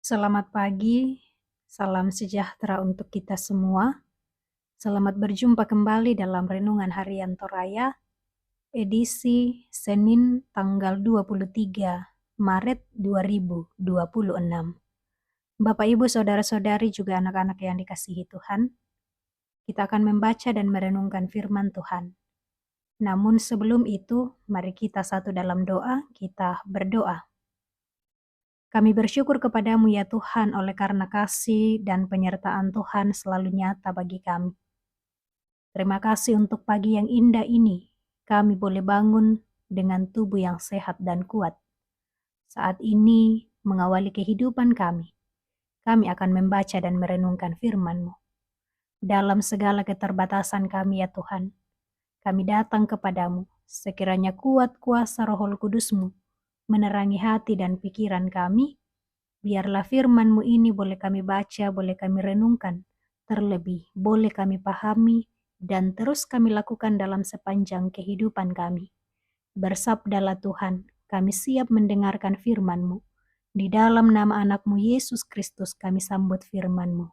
Selamat pagi, salam sejahtera untuk kita semua. Selamat berjumpa kembali dalam Renungan Harian Toraya, edisi Senin tanggal 23 Maret 2026. Bapak, Ibu, Saudara-saudari, juga anak-anak yang dikasihi Tuhan, kita akan membaca dan merenungkan firman Tuhan. Namun sebelum itu, mari kita satu dalam doa, kita berdoa. Kami bersyukur kepadamu ya Tuhan oleh karena kasih dan penyertaan Tuhan selalu nyata bagi kami. Terima kasih untuk pagi yang indah ini. Kami boleh bangun dengan tubuh yang sehat dan kuat. Saat ini mengawali kehidupan kami akan membaca dan merenungkan firman-Mu. Dalam segala keterbatasan kami ya Tuhan, kami datang kepadamu. Sekiranya kuat kuasa Roh Kudus-Mu menerangi hati dan pikiran kami. Biarlah firman-Mu ini boleh kami baca, boleh kami renungkan, terlebih boleh kami pahami, dan terus kami lakukan dalam sepanjang kehidupan kami. Bersabdalah Tuhan, kami siap mendengarkan firman-Mu. Di dalam nama anak-Mu Yesus Kristus kami sambut firman-Mu.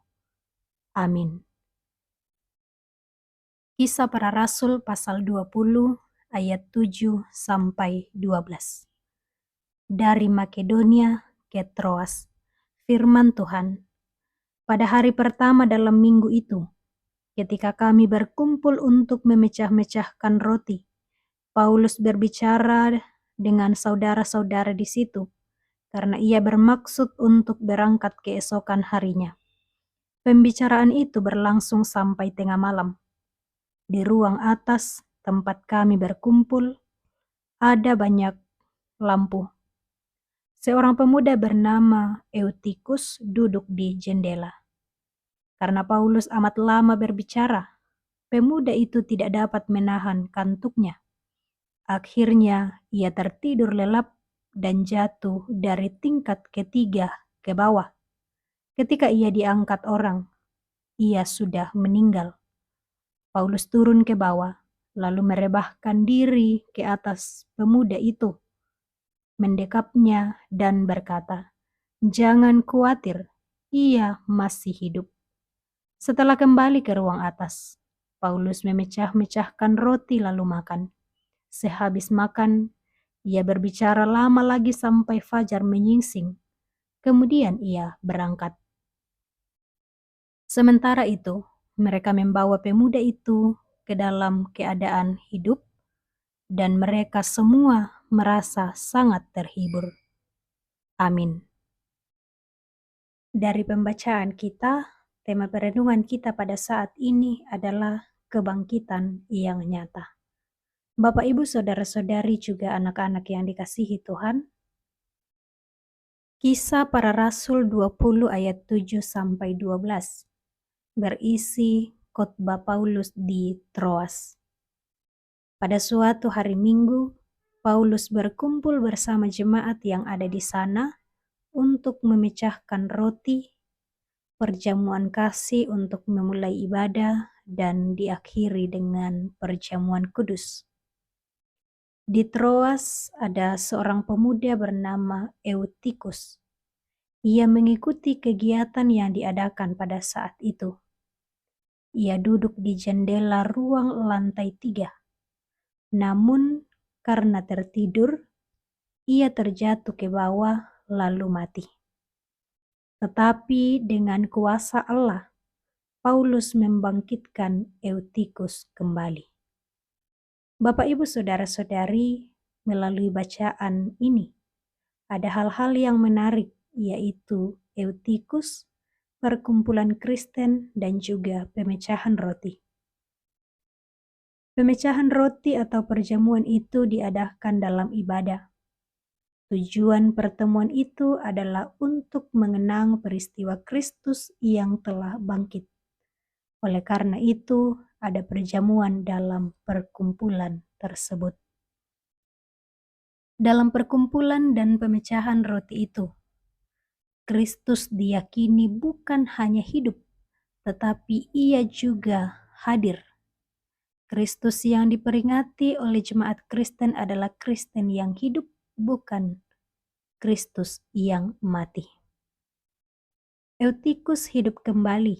Amin. Kisah Para Rasul pasal 20 ayat 7 sampai 12. Dari Makedonia ke Troas. Firman Tuhan. Pada hari pertama dalam minggu itu, ketika kami berkumpul untuk memecah-mecahkan roti, Paulus berbicara dengan saudara-saudara di situ, karena ia bermaksud untuk berangkat keesokan harinya. Pembicaraan itu berlangsung sampai tengah malam. Di ruang atas tempat kami berkumpul, ada banyak lampu. Seorang pemuda bernama Eutikus duduk di jendela. Karena Paulus amat lama berbicara, pemuda itu tidak dapat menahan kantuknya. Akhirnya ia tertidur lelap dan jatuh dari tingkat ketiga ke bawah. Ketika ia diangkat orang, ia sudah meninggal. Paulus turun ke bawah, lalu merebahkan diri ke atas pemuda itu, mendekapnya dan berkata, "Jangan khawatir, ia masih hidup." Setelah kembali ke ruang atas, Paulus memecah-mecahkan roti lalu makan. Sehabis makan, ia berbicara lama lagi sampai fajar menyingsing. Kemudian ia berangkat. Sementara itu, mereka membawa pemuda itu ke dalam keadaan hidup dan mereka semua merasa sangat terhibur. Amin. Dari pembacaan kita, tema perenungan kita pada saat ini adalah kebangkitan yang nyata. Bapak, Ibu, Saudara-saudari, juga anak-anak yang dikasihi Tuhan, Kisah Para Rasul 20 ayat 7 sampai 12 berisi khotbah Paulus di Troas. Pada suatu hari Minggu, Paulus berkumpul bersama jemaat yang ada di sana untuk memecahkan roti, perjamuan kasih untuk memulai ibadah, dan diakhiri dengan perjamuan kudus. Di Troas ada seorang pemuda bernama Eutikus. Ia mengikuti kegiatan yang diadakan pada saat itu. Ia duduk di jendela ruang lantai 3. Namun karena tertidur, ia terjatuh ke bawah lalu mati. Tetapi dengan kuasa Allah, Paulus membangkitkan Eutikus kembali. Bapak, Ibu, Saudara-saudari, melalui bacaan ini, ada hal-hal yang menarik, yaitu Eutikus, perkumpulan Kristen, dan juga pemecahan roti. Pemecahan roti atau perjamuan itu diadakan dalam ibadah. Tujuan pertemuan itu adalah untuk mengenang peristiwa Kristus yang telah bangkit. Oleh karena itu, ada perjamuan dalam perkumpulan tersebut. Dalam perkumpulan dan pemecahan roti itu, Kristus diyakini bukan hanya hidup, tetapi ia juga hadir. Kristus yang diperingati oleh jemaat Kristen adalah Kristen yang hidup, bukan Kristus yang mati. Eutikus hidup kembali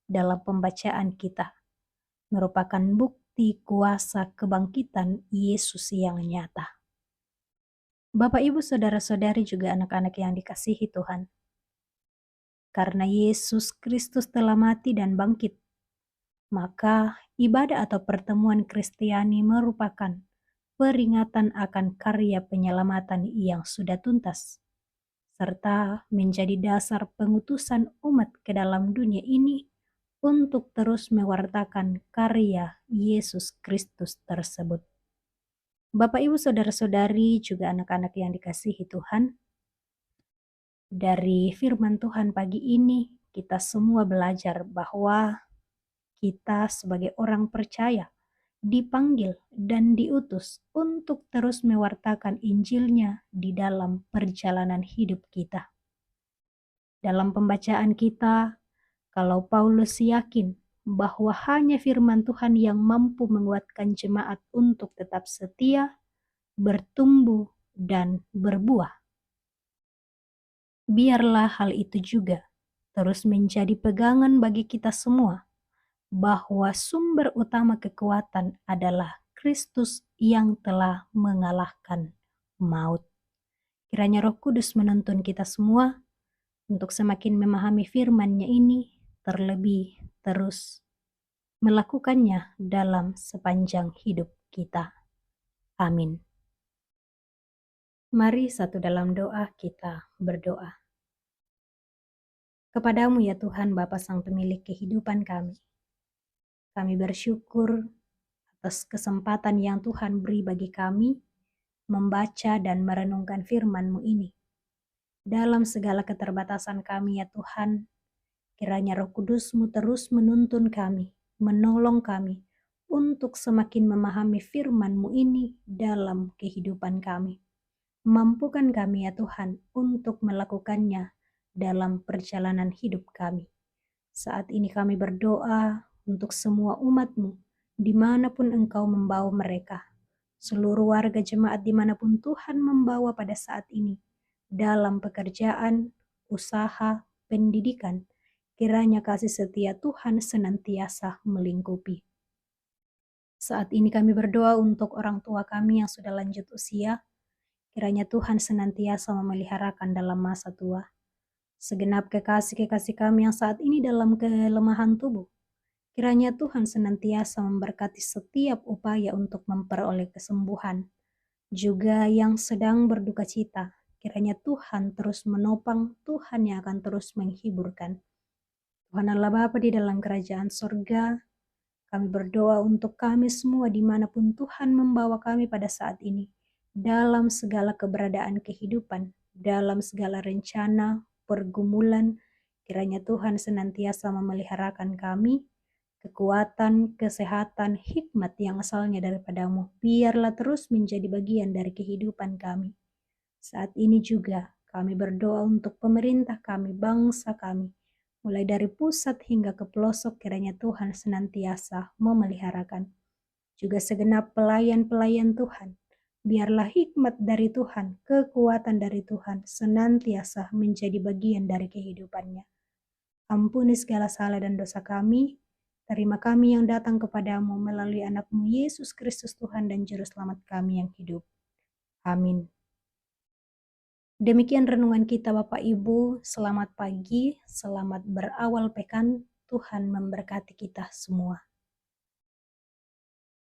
dalam pembacaan kita, merupakan bukti kuasa kebangkitan Yesus yang nyata. Bapak, Ibu, Saudara-saudari juga anak-anak yang dikasihi Tuhan. Karena Yesus Kristus telah mati dan bangkit, maka ibadah atau pertemuan Kristiani merupakan peringatan akan karya penyelamatan yang sudah tuntas, serta menjadi dasar pengutusan umat ke dalam dunia ini untuk terus mewartakan karya Yesus Kristus tersebut. Bapak, Ibu, Saudara-saudari, juga anak-anak yang dikasihi Tuhan, dari firman Tuhan pagi ini kita semua belajar bahwa kita sebagai orang percaya dipanggil dan diutus untuk terus mewartakan Injilnya di dalam perjalanan hidup kita. Dalam pembacaan kita, kalau Paulus yakin bahwa hanya firman Tuhan yang mampu menguatkan jemaat untuk tetap setia, bertumbuh, dan berbuah. Biarlah hal itu juga terus menjadi pegangan bagi kita semua, bahwa sumber utama kekuatan adalah Kristus yang telah mengalahkan maut. Kiranya Roh Kudus menuntun kita semua untuk semakin memahami firman-Nya ini, terlebih terus melakukannya dalam sepanjang hidup kita. Amin. Mari satu dalam doa kita berdoa. Kepadamu ya Tuhan Bapa Sang Pemilik kehidupan kami bersyukur atas kesempatan yang Tuhan beri bagi kami membaca dan merenungkan firman-Mu ini. Dalam segala keterbatasan kami ya Tuhan, kiranya Roh Kudus-Mu terus menuntun kami, menolong kami untuk semakin memahami firman-Mu ini dalam kehidupan kami. Mampukan kami ya Tuhan untuk melakukannya dalam perjalanan hidup kami. Saat ini kami berdoa untuk semua umat-Mu, dimanapun Engkau membawa mereka. Seluruh warga jemaat dimanapun Tuhan membawa pada saat ini, dalam pekerjaan, usaha, pendidikan, kiranya kasih setia Tuhan senantiasa melingkupi. Saat ini kami berdoa untuk orang tua kami yang sudah lanjut usia, kiranya Tuhan senantiasa memeliharakan dalam masa tua. Segenap kekasih-kekasih kami yang saat ini dalam kelemahan tubuh, kiranya Tuhan senantiasa memberkati setiap upaya untuk memperoleh kesembuhan. Juga yang sedang berduka cita, kiranya Tuhan terus menopang, Tuhan yang akan terus menghiburkan. Tuhan Allah Bapa di dalam kerajaan sorga, kami berdoa untuk kami semua dimanapun Tuhan membawa kami pada saat ini, dalam segala keberadaan kehidupan, dalam segala rencana, pergumulan, kiranya Tuhan senantiasa memeliharakan kami, kekuatan, kesehatan, hikmat yang asalnya daripada-Mu, biarlah terus menjadi bagian dari kehidupan kami. Saat ini juga kami berdoa untuk pemerintah kami, bangsa kami, mulai dari pusat hingga ke pelosok, kiranya Tuhan senantiasa memeliharakan. Juga segenap pelayan-pelayan Tuhan, biarlah hikmat dari Tuhan, kekuatan dari Tuhan senantiasa menjadi bagian dari kehidupannya. Ampuni segala salah dan dosa kami, terima kami yang datang kepadamu melalui anak-Mu Yesus Kristus Tuhan dan Juru Selamat kami yang hidup. Amin. Demikian renungan kita Bapak Ibu, selamat pagi, selamat berawal pekan, Tuhan memberkati kita semua.